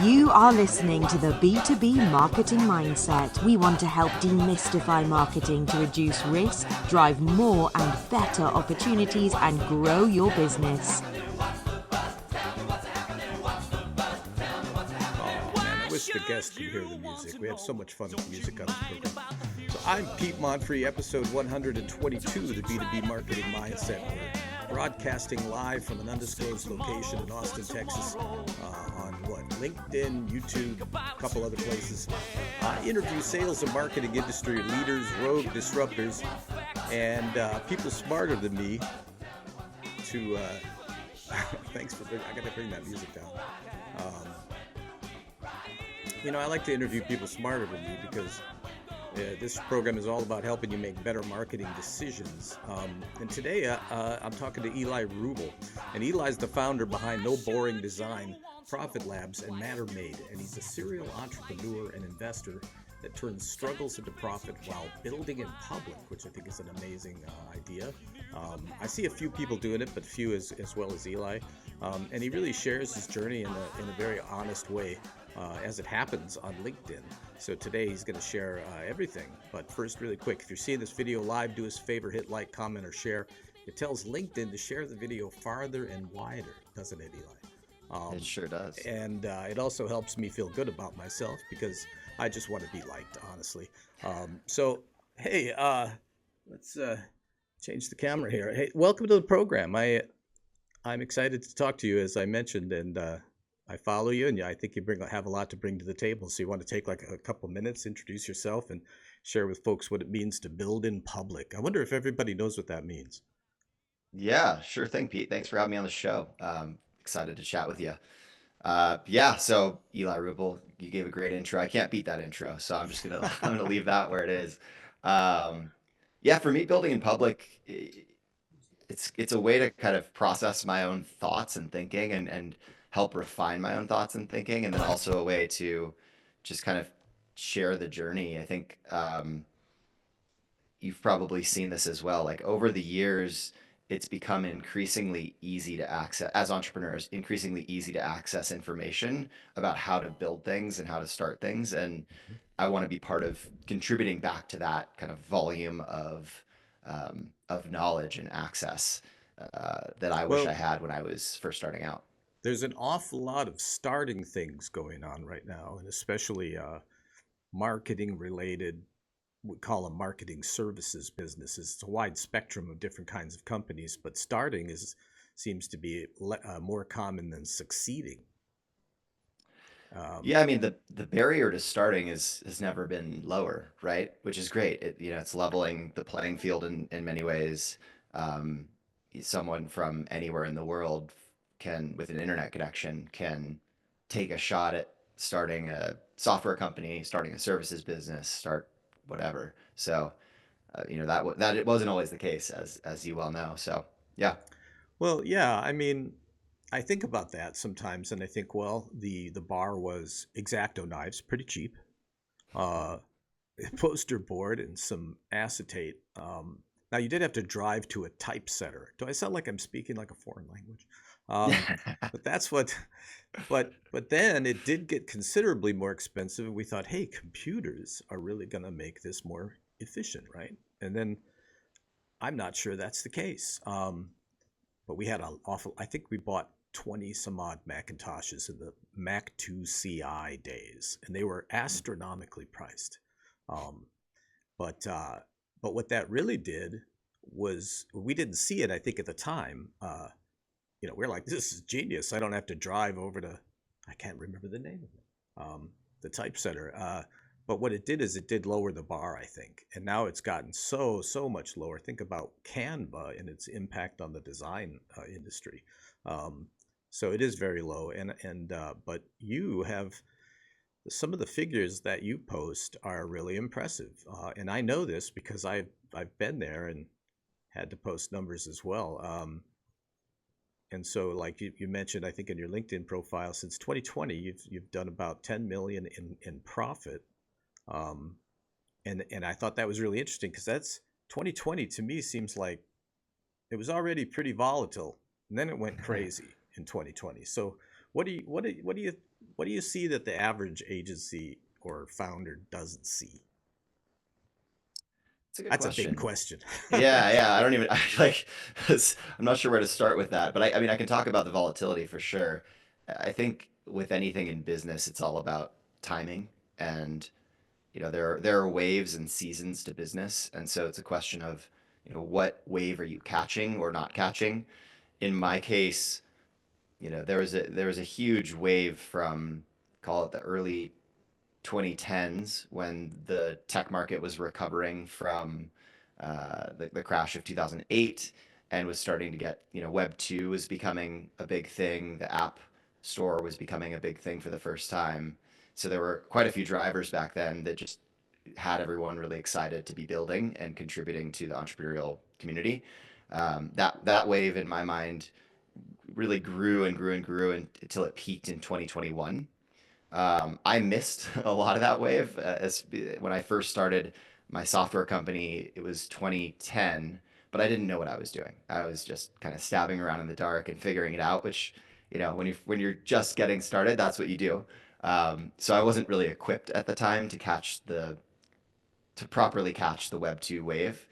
You are listening to the B2B Marketing Mindset. We want to help demystify marketing to reduce risk, drive more and better opportunities, and grow your business. Oh man, I wish the guests could hear the music. We have so much fun with music on this program. So I'm Pete Monfre, episode 122 of the B2B Marketing Mindset. We're broadcasting live from an undisclosed location in Austin, Texas, on LinkedIn, YouTube, a couple other places. I interview sales and marketing industry leaders, rogue disruptors, and people smarter than me to, thanks for, I gotta bring that music down. I like to interview people smarter than me because this program is all about helping you make better marketing decisions. And today I'm talking to Eli Rubel. And Eli's the founder behind No Boring Design, Profit Labs, and Matter Made. And he's a serial entrepreneur and investor that turns struggles into profit while building in public, which I think is an amazing idea. I see a few people doing it, but few as well as Eli. And he really shares his journey in a very honest way. As it happens on LinkedIn. So today he's going to share everything. But first, really quick, if you're seeing this video live, do us a favor, hit like, comment, or share. It tells LinkedIn to share the video farther and wider, doesn't it, Eli? It sure does. And it also helps me feel good about myself because I just want to be liked, honestly. So, hey, let's change the camera here. Hey, welcome to the program. I'm excited to talk to you, as I mentioned, and I follow you, and I think you have a lot to bring to the table. So you want to take like a couple minutes, introduce yourself, and share with folks what it means to build in public. I wonder if everybody knows what that means. Yeah, sure thing, Pete. Thanks for having me on the show. Excited to chat with you. So Eli Rubel, you gave a great intro. I can't beat that intro, so I'm gonna leave that where it is. For me, building in public, it's a way to kind of process my own thoughts and thinking, and help refine my own thoughts and thinking, and then also a way to just kind of share the journey. I think you've probably seen this as well. Like over the years, it's become increasingly easy to access, as entrepreneurs, increasingly easy to access information about how to build things and how to start things. And I want to be part of contributing back to that kind of volume of knowledge and access that I wish I had when I was first starting out. There's an awful lot of starting things going on right now, and especially marketing related, we call them marketing services businesses. It's a wide spectrum of different kinds of companies, but starting seems to be more common than succeeding. I mean, the barrier to starting has never been lower, right? Which is great. It's leveling the playing field in many ways. Someone from anywhere in the world with an internet connection, can take a shot at starting a software company, starting a services business, start whatever. So, that it wasn't always the case, as you well know. So, yeah. Well, yeah. I mean, I think about that sometimes, and I think, well, the bar was X-Acto knives, pretty cheap, a poster board, and some acetate. Now, you did have to drive to a typesetter. Do I sound like I'm speaking like a foreign language? But that's what. But then it did get considerably more expensive, and we thought, hey, computers are really going to make this more efficient, right? And then I'm not sure that's the case. But we had I think we bought 20 some odd Macintoshes in the Mac 2 CI days, and they were astronomically priced. But what that really did was, we didn't see it, I think, at the time. We're like, this is genius. I don't have to drive over to, I can't remember the name of it, the typesetter. But what it did is it did lower the bar, I think. And now it's gotten so much lower. Think about Canva and its impact on the design industry. So it is very low. But you have, some of the figures that you post are really impressive. And I know this because I've been there and had to post numbers as well. And so, like you mentioned, I think in your LinkedIn profile, since 2020, you've done about 10 million in profit. And I thought that was really interesting because that's 2020 to me seems like it was already pretty volatile, and then it went crazy in 2020. So what what do you see that the average agency or founder doesn't see? It's a good That's a big question. question. Yeah, yeah. I don't even I, like. I'm not sure where to start with that, but I mean, I can talk about the volatility for sure. I think with anything in business, it's all about timing, and there are waves and seasons to business, and so it's a question of what wave are you catching or not catching. In my case, there was a huge wave from, call it, the early 2010s, when the tech market was recovering from the crash of 2008, and was starting to get, Web 2 was becoming a big thing. The App Store was becoming a big thing for the first time. So there were quite a few drivers back then that just had everyone really excited to be building and contributing to the entrepreneurial community. That wave, in my mind, really grew and grew and grew until it peaked in 2021. I missed a lot of that wave. As when I first started my software company, it was 2010, but I didn't know what I was doing. I was just kind of stabbing around in the dark and figuring it out, which, when you're just getting started, that's what you do. So I wasn't really equipped at the time to properly catch the Web 2 wave,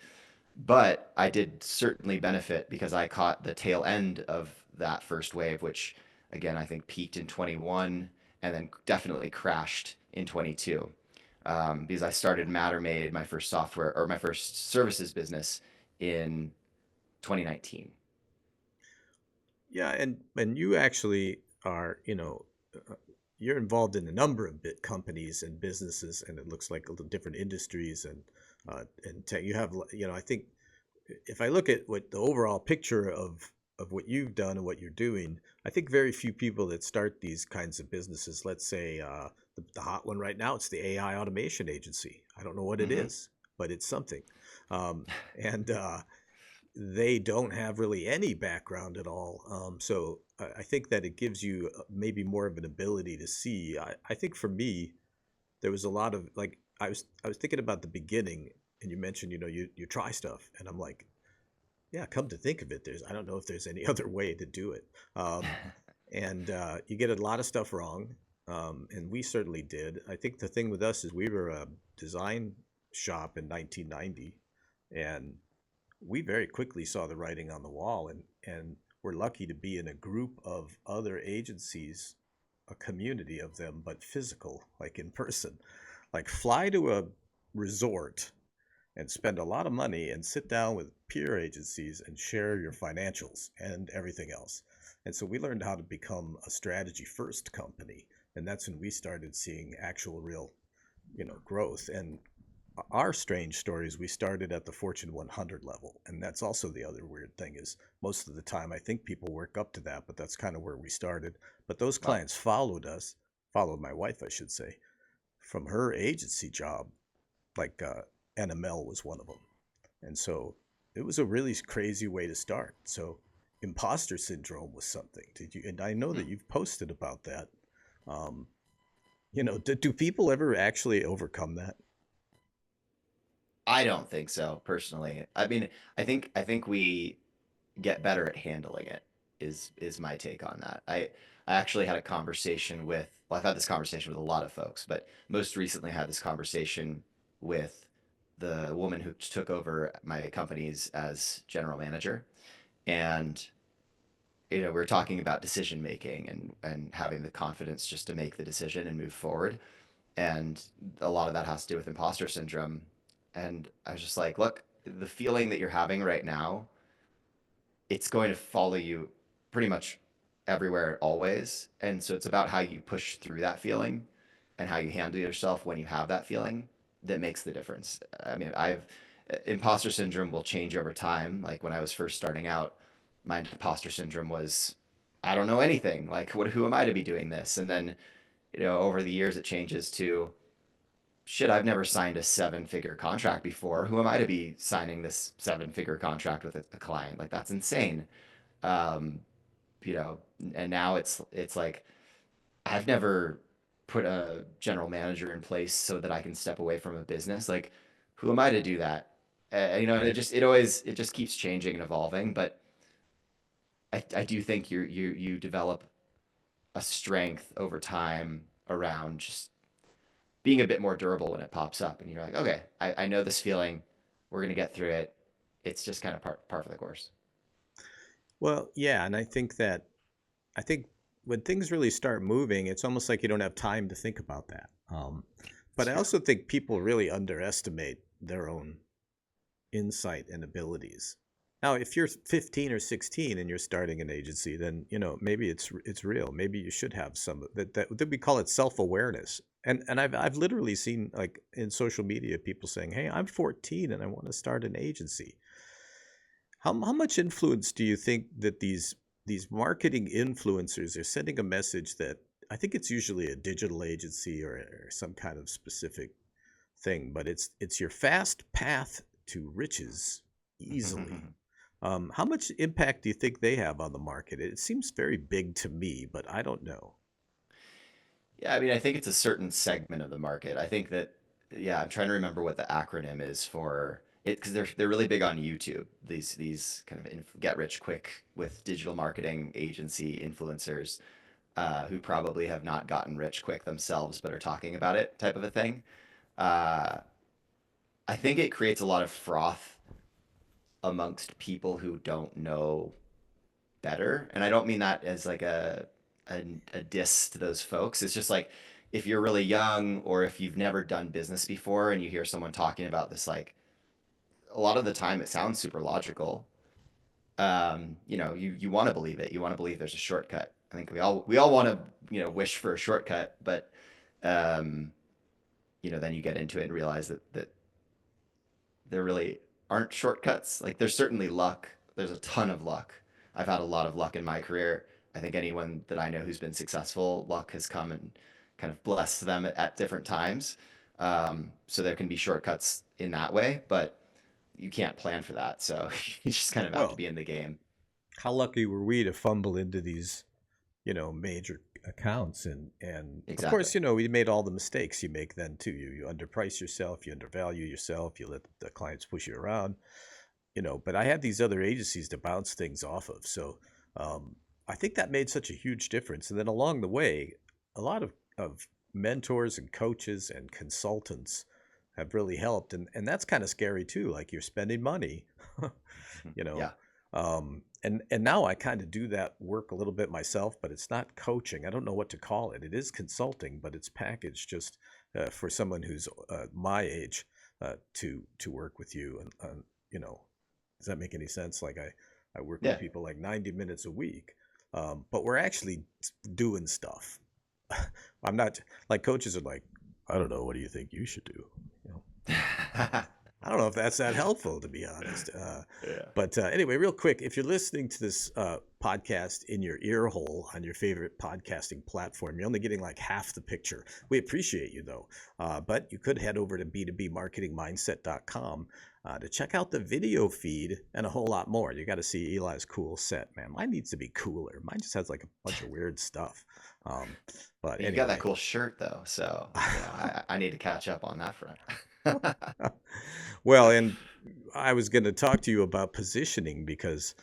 but I did certainly benefit because I caught the tail end of that first wave, which, again, I think peaked in 21 and then definitely crashed in 22. Because I started Mattermade, my first software or my first services business, in 2019. Yeah, and you actually are, uh, you're involved in a number of bit companies and businesses, and it looks like a little different industries and tech. You have, I think if I look at what the overall picture of what you've done and what you're doing, I think very few people that start these kinds of businesses, let's say the hot one right now, it's the AI automation agency. I don't know what it Hmm. is, but it's something. Um, and they don't have really any background at all. So I think that it gives you maybe more of an ability to see. I think for me, there was a lot of like I was thinking about the beginning, and you mentioned you try stuff, and I'm like, yeah, come to think of it, there's I don't know if there's any other way to do it. Um, and you get a lot of stuff wrong, and we certainly did. I think the thing with us is we were a design shop in 1990, and we very quickly saw the writing on the wall, and we're lucky to be in a group of other agencies, a community of them, but physical, like in person. Like fly to a resort and spend a lot of money and sit down with peer agencies and share your financials and everything else. And so we learned how to become a strategy first company. And that's when we started seeing actual real, growth. And our strange stories, we started at the Fortune 100 level. And that's also the other weird thing is most of the time, I think people work up to that, but that's kind of where we started. But those Well, clients followed us, followed my wife, I should say, from her agency job, like NML was one of them. And so it was a really crazy way to start. So imposter syndrome was something. Did you? And I know hmm. that you've posted about that. Um, do people ever actually overcome that? I don't think so personally. I mean, I think we get better at handling it, is my take on that. I actually had a conversation with, well, I've had this conversation with a lot of folks, but most recently I had this conversation with the woman who took over my companies as general manager. And we were talking about decision making and having the confidence just to make the decision and move forward. And a lot of that has to do with imposter syndrome. And I was just like, look, the feeling that you're having right now, it's going to follow you pretty much everywhere always. And so it's about how you push through that feeling and how you handle yourself when you have that feeling that makes the difference. I mean, I've imposter syndrome will change over time. Like when I was first starting out, my imposter syndrome was, I don't know anything. Like, who am I to be doing this? And then, over the years, it changes to, shit, I've never signed a seven-figure contract before. Who am I to be signing this seven-figure contract with a client? Like, that's insane. Um, you know, and now it's like, I've never put a general manager in place so that I can step away from a business. Like, who am I to do that? And Right. it just keeps changing and evolving. But I do think you develop a strength over time around just being a bit more durable when it pops up. And you're like, okay, I know this feeling. We're going to get through it. It's just kind of part of the course. Well, yeah, and I think when things really start moving, it's almost like you don't have time to think about that. It's But I true. also think people really underestimate their own insight and abilities. Now, if you're 15 or 16 and you're starting an agency, then maybe it's real. Maybe you should have some that we call it self-awareness. And I've literally seen, like, in social media, people saying, "Hey, I'm 14 and I want to start an agency." How much influence do you think that these marketing influencers are sending a message that, I think it's usually a digital agency or some kind of specific thing, but it's your fast path to riches easily. How much impact do you think they have on the market? It seems very big to me, but I don't know. Yeah, I mean, I think it's a certain segment of the market. I think that, yeah, I'm trying to remember what the acronym is for it because they're really big on YouTube. These kind of get rich quick with digital marketing agency influencers who probably have not gotten rich quick themselves but are talking about it type of a thing. Uh, I think it creates a lot of froth amongst people who don't know better. And I don't mean that as like a diss to those folks. It's just like if you're really young or if you've never done business before and you hear someone talking about this, like a lot of the time it sounds super logical. You want to believe it. You want to believe there's a shortcut. I think we all want to, wish for a shortcut, but um, then you get into it and realize that there really aren't shortcuts. Like there's certainly luck. There's a ton of luck. I've had a lot of luck in my career. I think anyone that I know who's been successful, luck has come and kind of blessed them at different times. So there can be shortcuts in that way, but you can't plan for that. So you just kind of have to Well, be in the game. how lucky were we to fumble into these, major accounts, and of Exactly. course, we made all the mistakes you make then too. You underprice yourself, you undervalue yourself, you let the clients push you around, but I had these other agencies to bounce things off of. So um, I think that made such a huge difference. And then along the way, a lot of mentors and coaches and consultants have really helped. And that's kind of scary too. Like, you're spending money, you know. Yeah. And now I kind of do that work a little bit myself, but it's not coaching. I don't know what to call it. It is consulting, but it's packaged just for someone who's my age, to work with you. And does that make any sense? Like, I work with Yeah. people like 90 minutes a week, but we're actually doing stuff. I'm not, like, coaches are like, I don't know, what do you think you should do? You know, I don't know if that's that helpful, to be honest. Yeah. But anyway, real quick, if you're listening to this podcast in your ear hole on your favorite podcasting platform, you're only getting like half the picture. We appreciate you, though. But you could head over to b2bmarketingmindset.com to check out the video feed and a whole lot more. You got to see Eli's cool set, man. Mine needs to be cooler. Mine just has like a bunch of weird stuff. Um, but You've got that anyway. cool shirt though, so I need to catch up on that front. Well, and I was going to talk to you about positioning because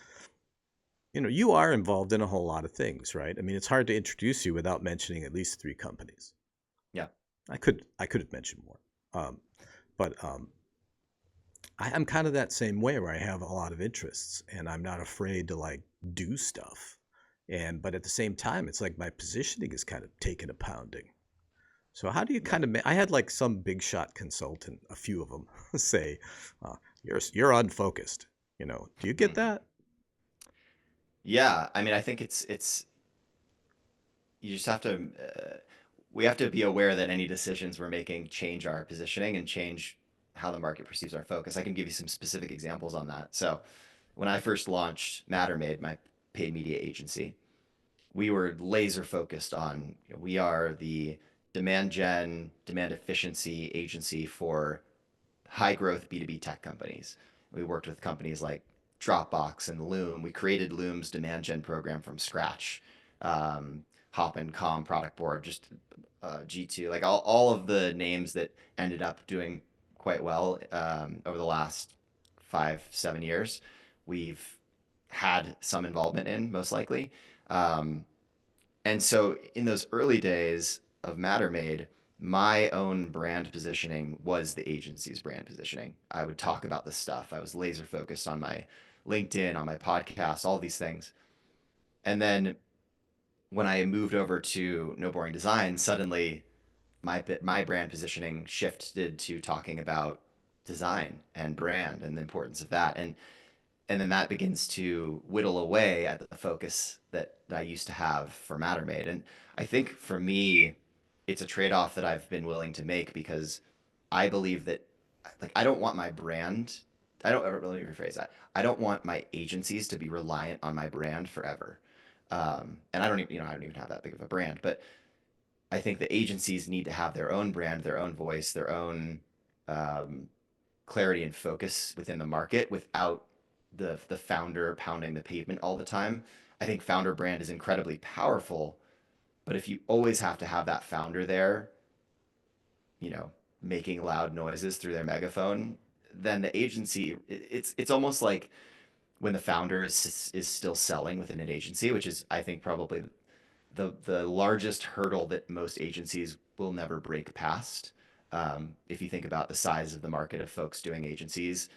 you are involved in a whole lot of things, right? I mean, it's hard to introduce you without mentioning at least three companies. Yeah. I could have mentioned more, but I'm kind of that same way where I have a lot of interests and I'm not afraid to, like, do stuff. And but at the same time, it's like my positioning is kind of taking a pounding. So how do you Yeah. kind of? I had like some big shot consultant, a few of them, say, "You're unfocused." Do you get Mhm. that? Yeah, I mean, I think it's you just have to we have to be aware that any decisions we're making change our positioning and change how the market perceives our focus. I can give you some specific examples on that. So, when I first launched Mattermade, my paid media agency, we were laser focused on, we are the demand gen, demand efficiency agency for high growth B2B tech companies. We worked with companies like Dropbox and Loom. We created Loom's demand gen program from scratch. Hop and Com product board, just G2, like all of the names that ended up doing quite well over the last 5, 7 years, we've had some involvement in, most likely. Um, And so in those early days of Mattermade, my own brand positioning was the agency's brand positioning. I would talk about this stuff. I was laser focused on my LinkedIn, on my podcast, all these things. And then when I moved over to No Boring Design, suddenly my brand positioning shifted to talking about design and brand and the importance of that. And then that begins to whittle away at the focus that I used to have for Mattermade. And I think for me, it's a trade-off that I've been willing to make because I believe that like I don't want my brand, I don't let me rephrase that. I don't want my agencies to be reliant on my brand forever. And I don't even, I don't even have that big of a brand, but I think the agencies need to have their own brand, their own voice, their own um, clarity and focus within the market without the founder pounding the pavement all the time. I think founder brand is incredibly powerful, but if you always have to have that founder there, you know, making loud noises through their megaphone, then the agency it's almost like when the founder is still selling within an agency, which is I think probably the largest hurdle that most agencies will never break past. If you think about the size of the market of folks doing agencies,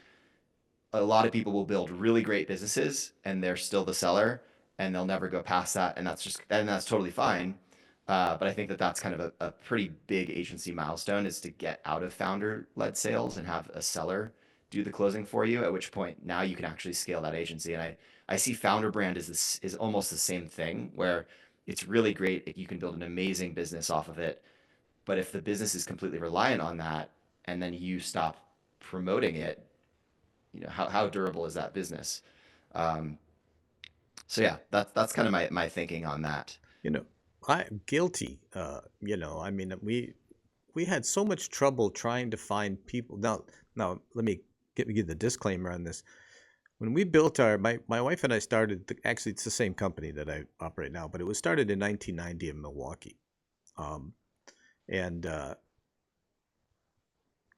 a lot of people will build really great businesses and they're still the seller and they'll never go past that. And that's totally fine. But I think that that's kind of a pretty big agency milestone is to get out of founder led sales and have a seller do the closing for you, at which point now you can actually scale that agency. And I see founder brand is almost the same thing where it's really great if you can build an amazing business off of it. But if the business is completely reliant on that and then you stop promoting it, how durable is that business? Um, so yeah, that's kind of my thinking on that. You know, I'm guilty. I mean, we had so much trouble trying to find people. Now, let me give the disclaimer on this. When we built my wife and I started, actually, it's the same company that I operate now, but it was started in 1990 in Milwaukee. Um, and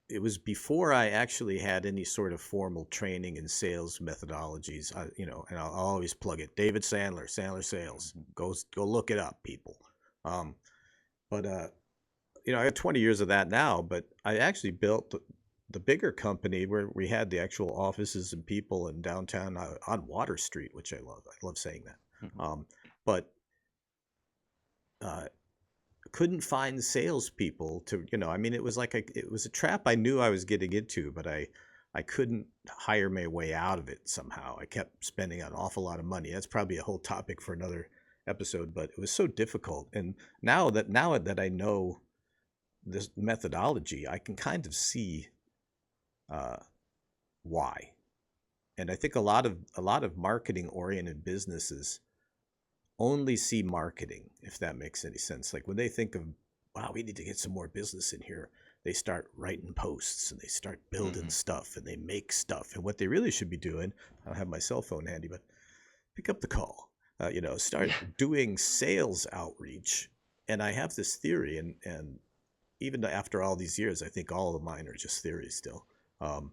it was before I actually had any sort of formal training in sales methodologies. And I'll always plug it. David Sandler, Sandler Sales. Go look it up, people. Um, but I have 20 years of that now. But I actually built the bigger company where we had the actual offices and people in downtown on Water Street, which I love. I love saying that. Mhm. But uh, couldn't find salespeople to, I mean, it was like it was a trap I knew I was getting into, but I couldn't hire my way out of it somehow. I kept spending an awful lot of money. That's probably a whole topic for another episode, but it was so difficult. And now that I know this methodology, I can kind of see uh, why. And I think a lot of marketing oriented businesses only see marketing, if that makes any sense. Like when they think of, wow, we need to get some more business in here, they start writing posts and they start building Mhm. stuff and they make stuff. And what they really should be doing, I don't have my cell phone handy, but pick up the call, start Yeah, doing sales outreach. And I have this theory, and even after all these years, I think all of mine are just theories still. Um,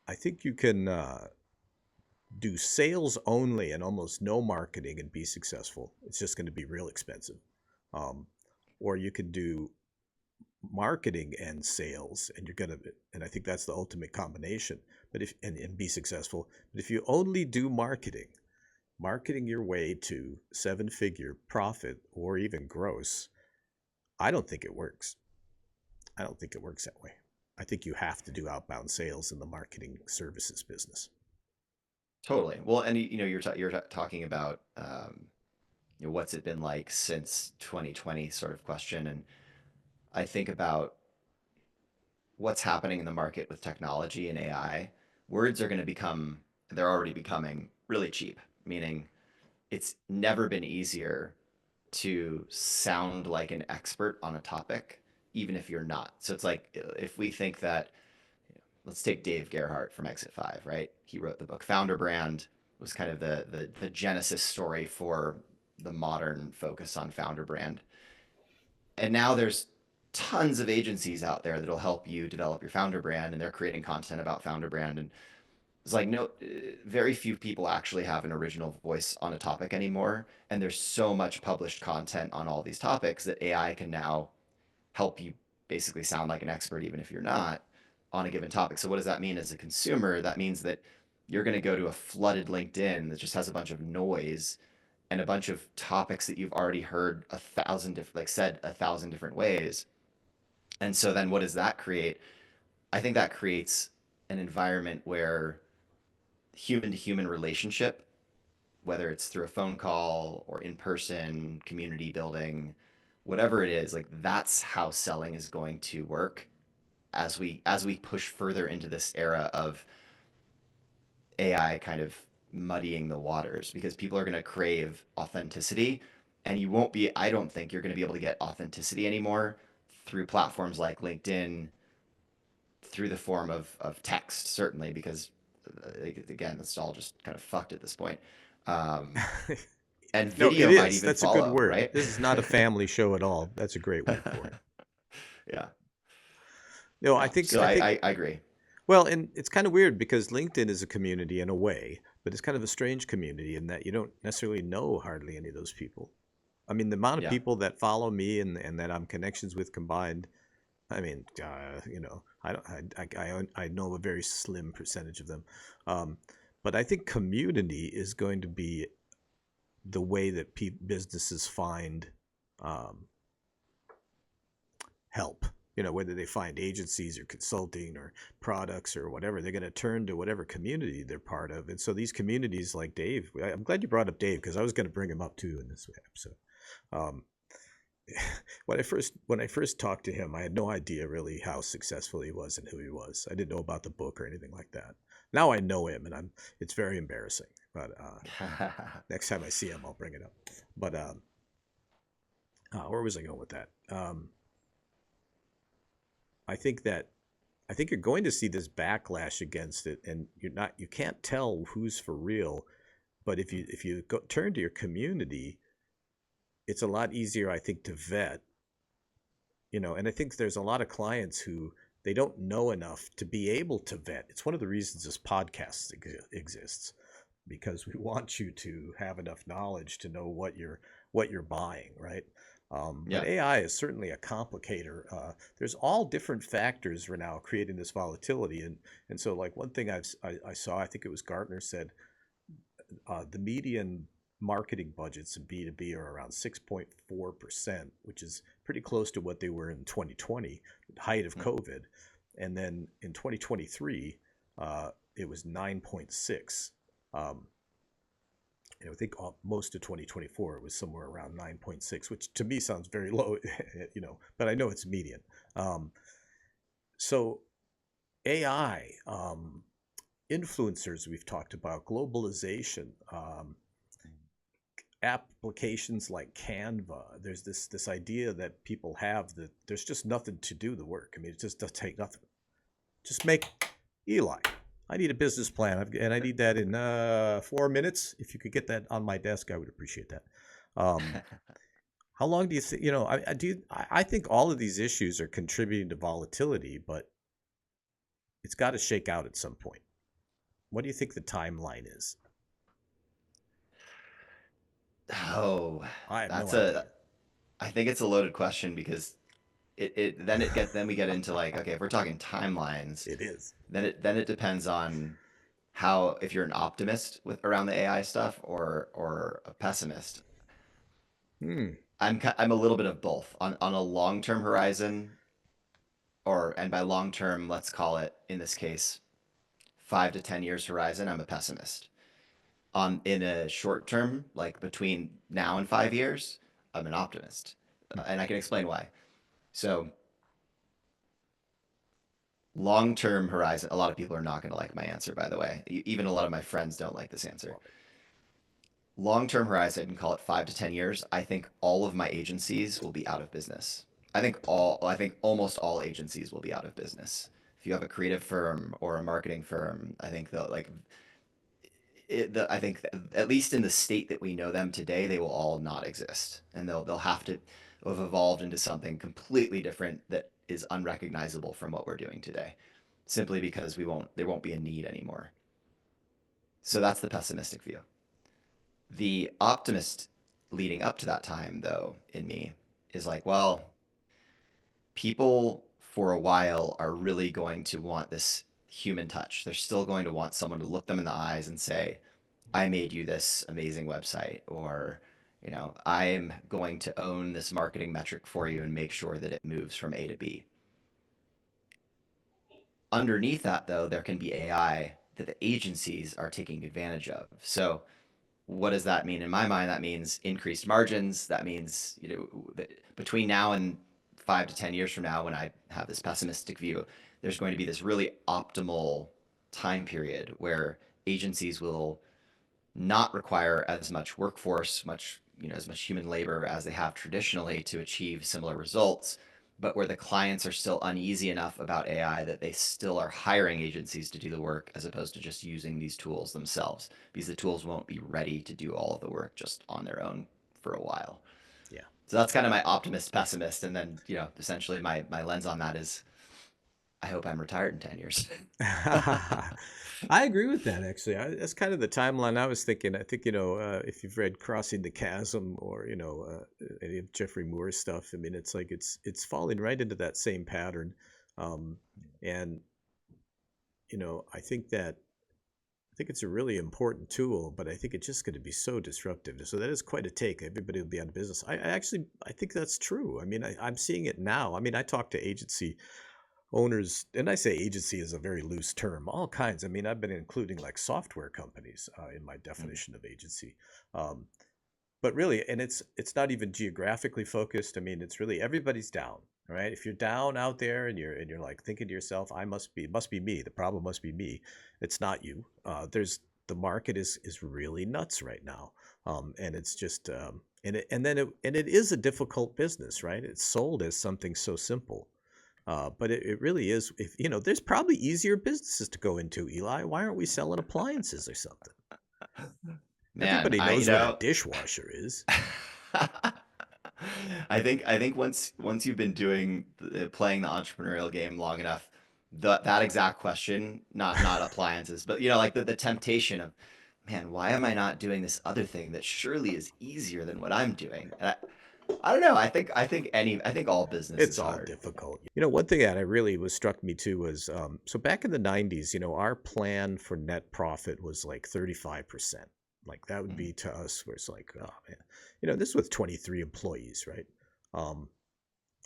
I think you can do sales only and almost no marketing and be successful. It's just going to be real expensive. Um, or you can do marketing and sales, and you're going to, and I think that's the ultimate combination. But and be successful. But if you only do marketing your way to seven-figure profit or even gross, I don't think it works. I don't think it works that way. I think you have to do outbound sales in the marketing services business. totally. Well, and you're talking about what's it been like since 2020 sort of question, and I think about what's happening in the market with technology and AI. Words are going to become, they're already becoming really cheap, meaning it's never been easier to sound like an expert on a topic, even if you're not. So it's like if we think that, let's take Dave Gerhardt from Exit 5, right? He wrote the book Founder Brand, was kind of the genesis story for the modern focus on founder brand. And now there's tons of agencies out there that'll help you develop your founder brand, and they're creating content about founder brand. And it's like no, very few people actually have an original voice on a topic anymore, and there's so much published content on all these topics that AI can now help you basically sound like an expert even if you're not on a given topic. So what does that mean as a consumer? That means that you're going to go to a flooded LinkedIn that just has a bunch of noise and a bunch of topics that you've already heard a thousand different, like said a thousand different ways. And so then what does that create? I think that creates an environment where human to human relationship, whether it's through a phone call or in person, community building, whatever it is, like that's how selling is going to work as we push further into this era of AI kind of muddying the waters because people are going to crave authenticity, and you won't be I don't think you're going to be able to get authenticity anymore through platforms like LinkedIn, through the form of text, certainly, because again, it's all just kind of fucked at this point. Um, and No, it video might is. even That's a good follow, word. right? This is not a family show at all. That's a great word for it. Yeah. No, I Yeah. think So I I, think I, I agree. well, and it's kind of weird because LinkedIn is a community in a way, but it's kind of a strange community in that you don't necessarily know hardly any of those people. I mean, the amount of Yeah. people that follow me and that I'm connections with combined, I mean, I don't, I know a very slim percentage of them. Um, but I think community is going to be the way that businesses find um, help. You know, whether they find agencies or consulting or products or whatever, they're going to turn to whatever community they're part of. And so these communities like Dave, I'm glad you brought up Dave because I was going to bring him up too in this episode. Um, when I first talked to him, I had no idea really how successful he was and who he was. I didn't know about the book or anything like that. Now I know him, and it's very embarrassing. But next time I see him, I'll bring it up. But where was I going with that? I think that I think you're going to see this backlash against it, and you can't tell who's for real. But if you turn to your community, it's a lot easier, I think, to vet. And I think there's a lot of clients who they don't know enough to be able to vet. It's one of the reasons this podcast exists because we want you to have enough knowledge to know what you're buying, right? But Yeah. AI is certainly a complicator. There's all different factors right now creating this volatility, and so like one thing I saw, I think it was Gartner said the median marketing budgets in B2B are around 6.4%, which is pretty close to what they were in 2020, the height of Mm. COVID. And then in 2023, it was 9.6. Um, I think most of 2024 it was somewhere around 9.6, which to me sounds very low, but I know it's median. Um, so AI, influencers we've talked about, globalization, applications like Canva. There's this idea that people have that there's just nothing to do the work. I mean, it just does take nothing. Just make Eli. I need a business plan, and I need that in 4 minutes. If you could get that on my desk, I would appreciate that. Um, how long do you think? I think all of these issues are contributing to volatility, but it's got to shake out at some point. What do you think the timeline is? Oh, I have no that's a. idea. I think it's a loaded question because then we get into like, okay, if we're talking timelines, It is. then it depends on how, if you're an optimist with around the AI stuff or a pessimist. Hmm. I'm a little bit of both on a long term horizon, and by long term, let's call it in this case 5 to 10 years horizon. I'm a pessimist. On in a short term, like between now and 5 years, I'm an optimist, and I can explain why. So long term horizon, a lot of people are not going to like my answer, by the way. Even a lot of my friends don't like this answer. Love it. Long term horizon, I can call it 5 to 10 years. I think all of my agencies will be out of business. I think almost all agencies will be out of business. If you have a creative firm or a marketing firm, I think they'll like I think at least in the state that we know them today, they will all not exist, and they'll have to have evolved into something completely different that is unrecognizable from what we're doing today, simply because we won't there won't be a need anymore. So that's the pessimistic view. The optimist leading up to that time, though, in me is like, well, people for a while are really going to want this human touch. They're still going to want someone to look them in the eyes and say, I made you this amazing website, or, I'm going to own this marketing metric for you and make sure that it moves from A to B. Underneath that, though, there can be AI that the agencies are taking advantage of. So, what does that mean? In my mind, that means increased margins. That means, between now and 5 to 10 years from now, when I have this pessimistic view, there's going to be this really optimal time period where agencies will not require as much workforce, as much human labor as they have traditionally to achieve similar results, but where the clients are still uneasy enough about AI that they still are hiring agencies to do the work as opposed to just using these tools themselves, because the tools won't be ready to do all of the work just on their own for a while. Yeah. So that's kind of my optimist pessimist. And then, essentially my lens on that is I hope I'm retired in 10 years. I agree with that, actually. That's kind of the timeline I was thinking. I think, if you've read Crossing the Chasm or, any of Jeffrey Moore's stuff, I mean, it's like it's falling right into that same pattern. Um, and, I think it's a really important tool, but I think it's just going to be so disruptive. So that is quite a take. Everybody will be out of business. I think that's true. I mean, I'm seeing it now. I mean, I talk to agency owners, and I say agency is a very loose term, all kinds. I mean, I've been including like software companies in my definition of agency. Um, but really, and it's not even geographically focused. I mean, it's really everybody's down, right? If you're down out there and you're like thinking to yourself, it must be me. The problem must be me. It's not you. The market is really nuts right now. And it's just and it is a difficult business, right? It's sold as something so simple. But it really is. If there's probably easier businesses to go into, Eli. Why aren't we selling appliances or something? Man, Everybody knows what a dishwasher is. I think once you've been playing the entrepreneurial game long enough, that exact question, not appliances, but like the temptation of, man, why am I not doing this other thing that surely is easier than what I'm doing? And I don't know. I think all business It's is all hard. difficult. One thing that I really was struck me too was so back in the 90s, our plan for net profit was like 35%. Like that would Mhm. be to us where it's like, oh man, this with 23 employees, right? Um,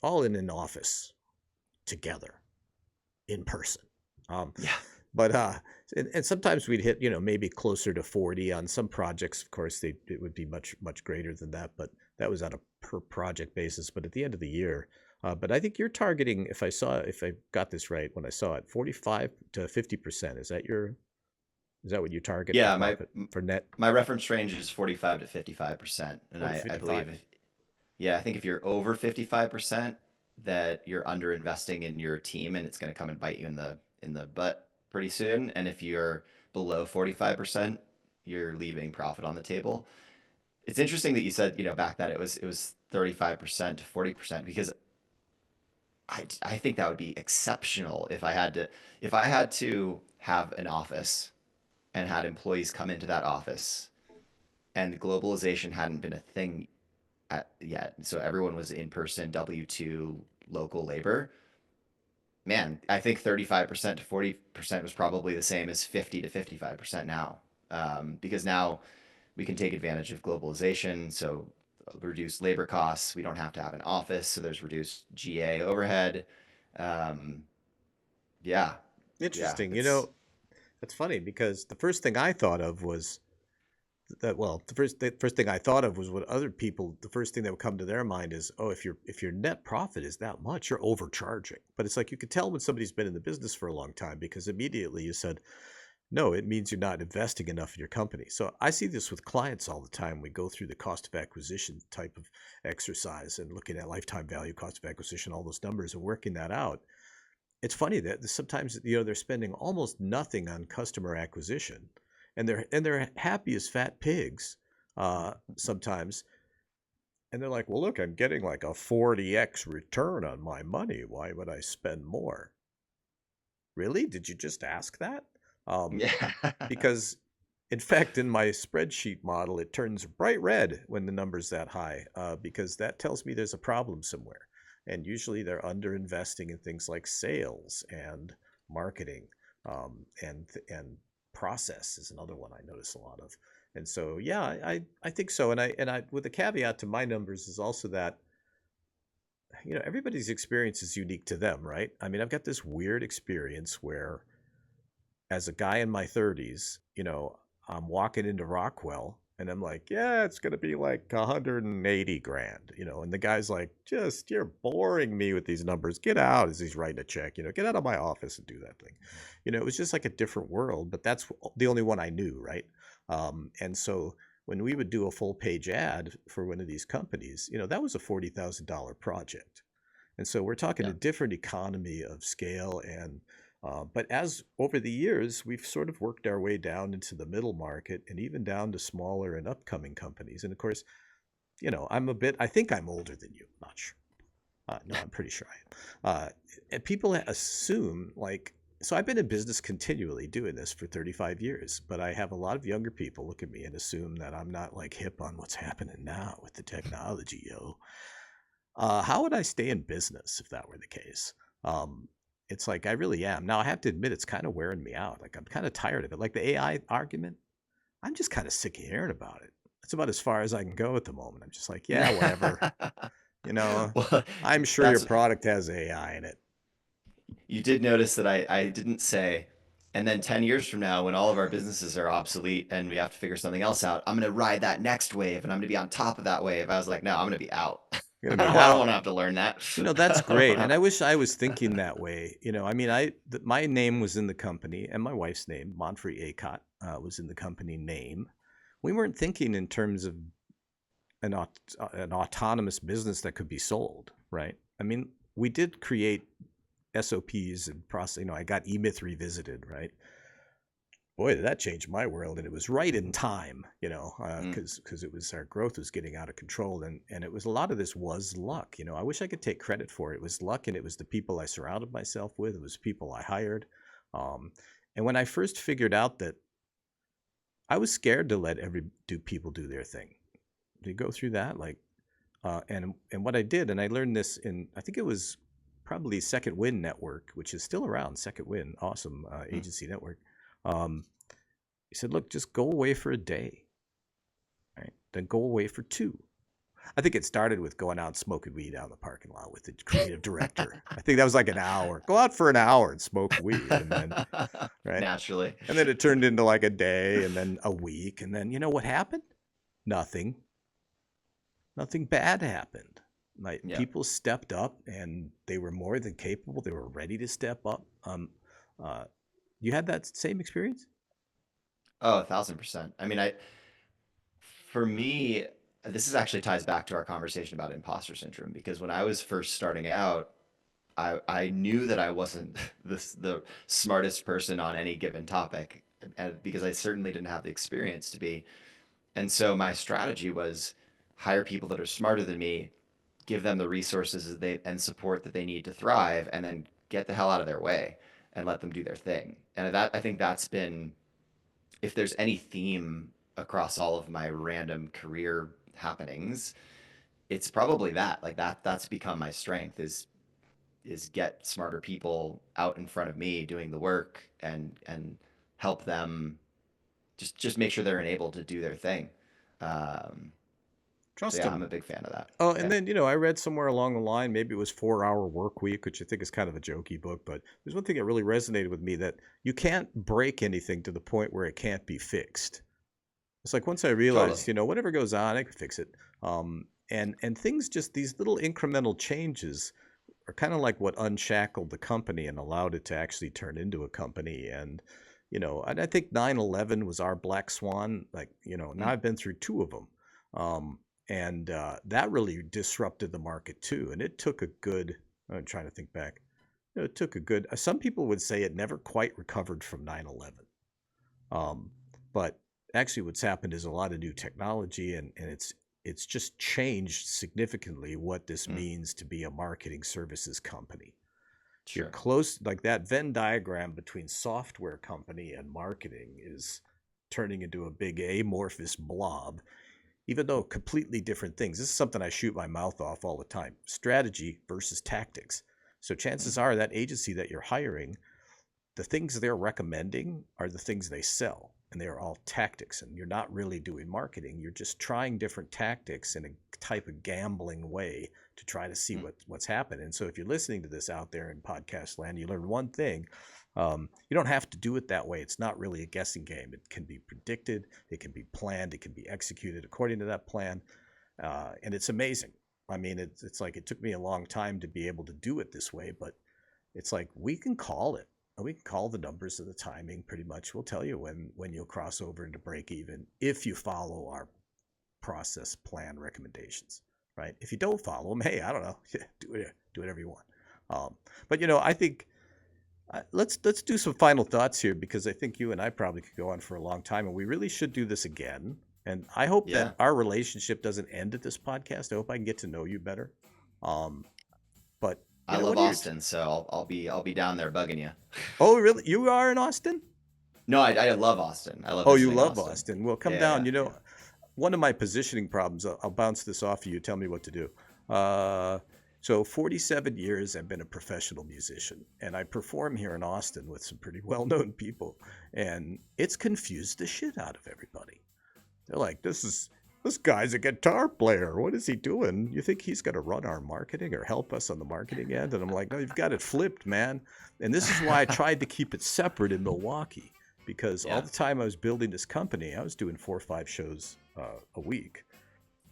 all in an office together in person. Um, Yeah. but and sometimes we'd hit, maybe closer to 40 on some projects. Of course, it would be much greater than that, but that was on a per project basis. But at the end of the year, but I think you're targeting, if I got this right when I saw it, 45 to 50%. Is that what you target for Yeah, profit for net? my reference range is 45 to 55%, and 40 to I 55. believe yeah, I think if you're over 55%, that you're under investing in your team and it's going to come and bite you in the butt pretty soon. And if you're below 45%, you're leaving profit on the table. It's interesting that you said, back that it was 35% to 40%, because I think that would be exceptional if I had to have an office and had employees come into that office and globalization hadn't been a thing yet. So everyone was in person, W-2 local labor. Man, I think 35% to 40% was probably the same as 50 to 55% now. Because now we can take advantage of globalization. So reduce labor costs. We don't have to have an office. So there's reduced GA overhead. Um, yeah. Yeah. Interesting. It's, That's funny because the first thing I thought of was that well the first thing I thought of was what other people the first thing that would come to their mind is, oh, if your net profit is that much, you're overcharging. But it's like you could tell when somebody's been in the business for a long time because immediately you said, no, it means you're not investing enough in your company. So I see this with clients all the time. We go through the cost of acquisition type of exercise and looking at lifetime value, cost of acquisition, all those numbers and working that out. It's funny that sometimes they're spending almost nothing on customer acquisition, and they're happy as fat pigs sometimes, and they're like, well, look, I'm getting like a 40x return on my money. Why would I spend more? Really? Did you just ask that? Um, yeah. because In fact, in my spreadsheet model, it turns bright red when the number's that high, because that tells me there's a problem somewhere. And usually they're under investing in things like sales and marketing, and process is another one I notice a lot of. And so, yeah, I think so. And I with the caveat to my numbers is also that, everybody's experience is unique to them, right? I mean, I've got this weird experience where, as a guy in my 30s, I'm walking into Rockwell and I'm like, yeah, it's going to be like 180 grand, and the guy's like, just, you're boring me with these numbers. Get out, as he's writing a check, get out of my office and do that thing. It was just like a different world, but that's the only one I knew, right? And so when we would do a full page ad for one of these companies, that was a $40,000 project. And so we're talking Yeah. a different economy of scale. And but as over the years, we've sort of worked our way down into the middle market and even down to smaller and upcoming companies. And of course, I think I'm older than you. I'm not sure. No, I'm pretty sure I am. And people assume, like, so I've been in business continually doing this for 35 years, but I have a lot of younger people look at me and assume that I'm not like hip on what's happening now with the technology, yo. How would I stay in business if that were the case? It's like I really am. Now I have to admit it's kind of wearing me out. Like I'm kind of tired of it. Like the AI argument, I'm just kind of sick of hearing about it. That's about as far as I can go at the moment. I'm just like, yeah, whatever. Well, I'm sure your that's product has AI in it. you did notice that I didn't say, and then 10 years from now, when all of our businesses are obsolete and we have to figure something else out, I'm going to ride that next wave and I'm going to be on top of that wave. I was like, no, I'm going to be out. You're I gonna don't, be I don't out. want to have to learn that. That's great, and I wish I was thinking that way. I mean, my name was in the company, and my wife's name, Monfre Acott, was in the company name. We weren't thinking in terms of an autonomous business that could be sold, right? I mean, we did create SOPs and process. I got eMyth revisited, right? Boy, did that change my world, and it was right in time, because it was our growth was getting out of control, and it was a lot of this was luck. I wish I could take credit for it. It was luck, and it was the people I surrounded myself with. It was people I hired, and when I first figured out that I was scared to let people do their thing. Do you go through that? Like, and what I did, and I learned this in, I think it was probably Second Wind Network, which is still around. Second Wind, awesome agency network. He said, look, just go away for a day, right? Then go away for 2. I think it started with going out and smoking weed out in the parking lot with the creative director. I think that was like an hour. Go out for an hour and smoke weed, and then right, Naturally. and then it turned into like a day, and then a week, and then what happened? Nothing bad happened. Like Yeah. people stepped up, and they were more than capable. They were ready to step up. You had that same experience? Oh, 1,000%. I mean, for me, this is actually ties back to our conversation about imposter syndrome because when I was first starting out, I knew that I wasn't the smartest person on any given topic, and because I certainly didn't have the experience to be. And so my strategy was hire people that are smarter than me, give them the resources and support that they need to thrive, and then get the hell out of their way and let them do their thing. And I think that's been, if there's any theme across all of my random career happenings, it's probably that. Like that's become my strength is get smarter people out in front of me doing the work and help them just make sure they're enabled to do their thing. Um, so Trust yeah, I'm them. a big fan of that. Oh, and Yeah. then, I read somewhere along the line, maybe it was 4 Hour Work Week, which I think is kind of a jokey book, but there's one thing that really resonated with me, that you can't break anything to the point where it can't be fixed. It's like once I Totally. realized, whatever goes on, I can fix it. And things, just these little incremental changes are kind of like what unshackled the company and allowed it to actually turn into a company. And I think 9/11 was our black swan. Like, now Mm. I've been through 2 of them. And that really disrupted the market too. And it took a good, I'm trying to think back. It took a good, some people would say it never quite recovered from 9/11. But actually what's happened is a lot of new technology, and it's just changed significantly what this Mm. means to be a marketing services company. You're Sure. close, like that Venn diagram between software company and marketing is turning into a big amorphous blob, even though completely different things. This is something I shoot my mouth off all the time. Strategy versus tactics. So chances are that agency that you're hiring, the things they're recommending are the things they sell, and they're all tactics, and you're not really doing marketing. You're just trying different tactics in a type of gambling way to try to see what's happening. And so if you're listening to this out there in podcast land, you learn one thing. You don't have to do it that way. It's not really a guessing game. It can be predicted, it can be planned, it can be executed according to that plan. And it's amazing. I mean, it's like it took me a long time to be able to do it this way, but it's like we can call it. We can call the numbers and the timing pretty much. We'll tell you when you'll cross over into break even if you follow our process plan recommendations, right? If you don't follow them, hey, I don't know, do whatever you want. But I think let's do some final thoughts here, because I think you and I probably could go on for a long time, and we really should do this again. And I hope that our relationship doesn't end at this podcast. I hope I can get to know you better. But I love Austin, so I'll be down there bugging you. Oh, really? You are in Austin? No, I love Austin. I love. Oh, you love Austin. Well, come down. Yeah. One of my positioning problems. I'll bounce this off of you. Tell me what to do. So 47 years I've been a professional musician, and I perform here in Austin with some pretty well-known people, and it's confused the shit out of everybody. They're like, this guy's a guitar player. What is he doing? You think he's going to run our marketing or help us on the marketing end? And I'm like, no, you've got it flipped, man. And this is why I tried to keep it separate in Milwaukee, because all the time I was building this company, I was doing 4 or 5 shows a week.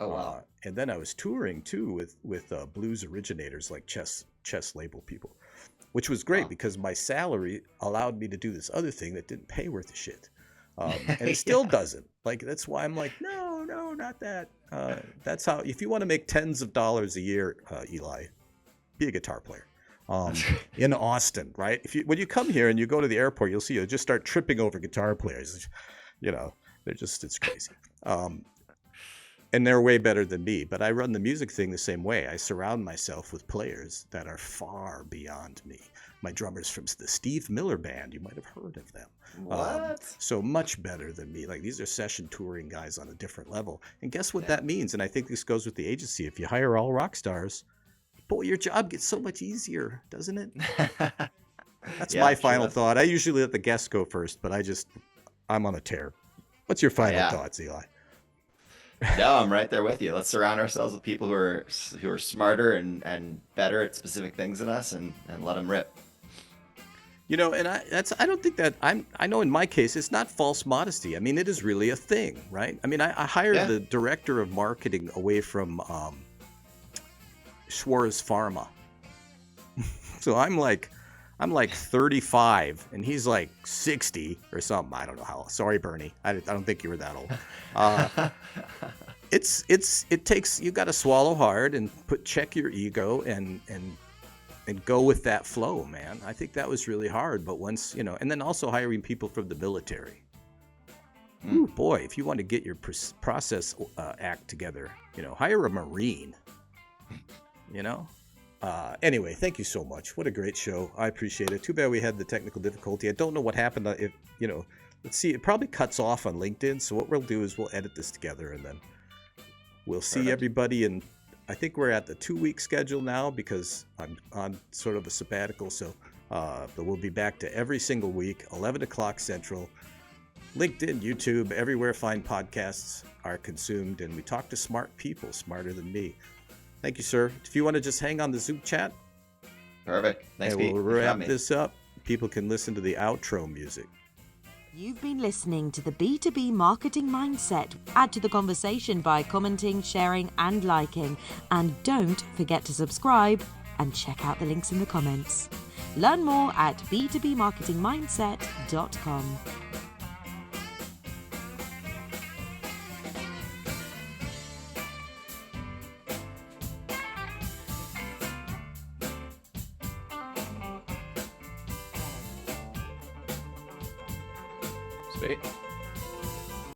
Oh, wow. And then I was touring too with blues originators like chess label people, which was great because my salary allowed me to do this other thing that didn't pay worth a shit. And it still doesn't. Like, that's why I'm like, no, not that. That's how, if you want to make tens of dollars a year, Eli, be a guitar player. In Austin, right? When you come here and you go to the airport, you'll see you'll just start tripping over guitar players. It's crazy. And they're way better than me, but I run the music thing the same way. I surround myself with players that are far beyond me. My drummer's from the Steve Miller Band. You might have heard of them. What? So much better than me. Like, these are session touring guys on a different level. And guess what that means? And I think this goes with the agency. If you hire all rock stars, boy, your job gets so much easier, doesn't it? That's my final thought. I usually let the guests go first, but I'm on a tear. What's your final thoughts, Eli? No, I'm right there with you. Let's surround ourselves with people who are smarter and better at specific things than us, and let them rip. And I don't think that I know in my case, it's not false modesty. I mean, it is really a thing, right? I mean, I hired the director of marketing away from Schwarz Pharma. So I'm like 35 and he's like 60 or something. I don't know how. Sorry, Bernie. I don't think you were that old. It takes, you got to swallow hard and check your ego and go with that flow, man. I think that was really hard. But once, and then also hiring people from the military. Ooh, boy, if you want to get your process act together, hire a Marine, Anyway, thank you so much. What a great show. I appreciate it. Too bad we had the technical difficulty. I don't know what happened. Let's see. It probably cuts off on LinkedIn. So what we'll do is we'll edit this together and then we'll see everybody. And I think we're at the 2-week schedule now because I'm on sort of a sabbatical. So, but we'll be back to every single week, 11 o'clock Central. LinkedIn, YouTube, everywhere fine podcasts are consumed. And we talk to smart people, smarter than me. Thank you, sir. If you want to just hang on the Zoom chat. Perfect. Thanks, Pete. We'll wrap this up. People can listen to the outro music. You've been listening to the B2B Marketing Mindset. Add to the conversation by commenting, sharing, and liking. And don't forget to subscribe and check out the links in the comments. Learn more at b2bmarketingmindset.com. Sweet.